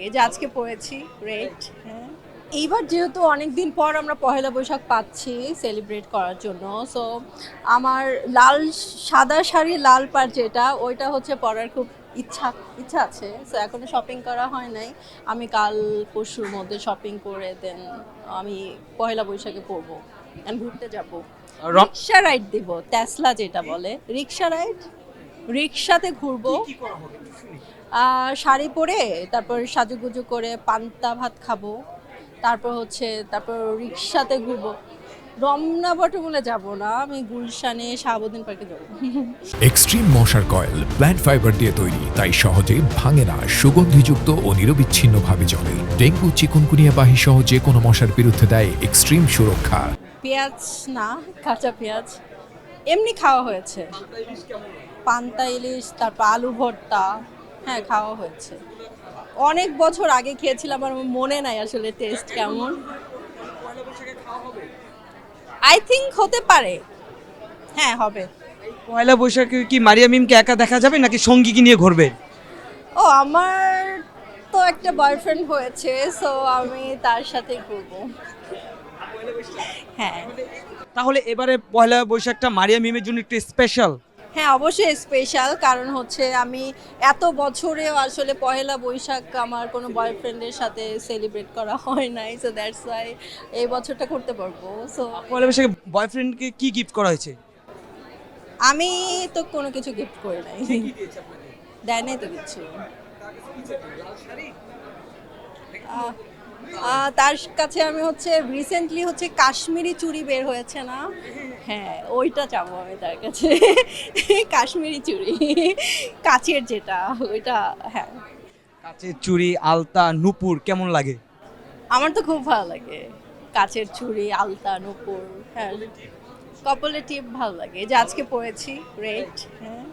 এই যে আজকে পরেছি রেড। হ্যাঁ, এইবার যেহেতু অনেক দিন পর আমরা পহেলা বৈশাখ পাচ্ছি সেলিব্রেট করার জন্য, সো আমার লাল সাদা শাড়ি লাল পাড় যেটা ওইটা হচ্ছে পরার খুব ইচ্ছা ইচ্ছা আছে। সো এখনো শপিং করা হয় নাই। আমি কাল পরশুর মধ্যে শপিং করে দেন আমি পহেলা বৈশাখে পরবো and ঘুরতে যাব। রং রিক্সা রাইড দিব, টেসলা যেটা বলে রিক্সা রাইড, রিক্সাতে ঘুরবো। শাড়ি পরে তারপর সাজুগুজু করে পান্তা ভাত খাবো, তারপর রিক্সাতে ঘুরবো। রমনা বটমূলে যাব না, আমি গুলশানে শাহাবুদ্দিন পার্কে যাবো। এক্সট্রিম মশার কয়েল প্ল্যান্ট ফাইবার দিয়ে তৈরি, তাই সহজে ভাঙে না, সুগন্ধিযুক্ত ও নিরবিচ্ছিন্নভাবে চলে। ডেঙ্গু চিকুনগুনিয়া বাহি সহ যে কোনো মশার বিরুদ্ধে দেয় এক্সট্রিম সুরক্ষা। পেঁয়াজ না, কাঁচা পেঁয়াজ এমনি খাওয়া হয়েছে। পান্তা ইলিশ, তারপর আলু ভর্তা, হ্যাঁ খাওয়া হয়েছে। অনেক বছর আগে খেয়েছিলাম, আমার মনে নাই আসলে টেস্ট কেমন। আই থিংক হতে পারে, হ্যাঁ হবে। পয়লা বৈশাখে কি মারিয়া মিমকে একা দেখা যাবে নাকি সঙ্গীকে নিয়ে ঘুরবে? ও আমার তো একটা বয়ফ্রেন্ড হয়েছে, সো আমি তার সাথে ঘুরবো। হ্যাঁ তাহলে এবারে পয়লা বৈশাখটা মারিয়া মিমের জন্য একটু স্পেশাল। হ্যাঁ অবশ্যই স্পেশাল, কারণ হচ্ছে আমি এত বছরেও আসলে পহেলা বৈশাখ আমার কোনো বয়ফ্রেন্ডের সাথে সেলিব্রেট করা হয় নাই, সো দ্যাটস ওয়াই এই বছরটা করতে পারবো। সো পয়লা বৈশাখে বয়ফ্রেন্ডকে কি গিফট করা হয়েছে? আমি তো কোনো কিছু গিফট করি নাই, দেয় নাই তো কিছু। আহ, তার কাছে আমি হচ্ছে রিসেন্টলি হচ্ছে কাশ্মীরি চুড়ি বের হয়েছে না, হ্যাঁ ওইটা চাবো আমি তার কাছে। কাশ্মীরি চুড়ি, কাচের যেটা, ওইটা। হ্যাঁ কাচের চুড়ি, আলতা, নূপুর কেমন লাগে? আমার তো খুব ভালো লাগে কাচের চুড়ি, আলতা, নূপুর। হ্যাঁ কপালের টিপ ভালো লাগে, এই যে আজকে পরেছি রেড। হ্যাঁ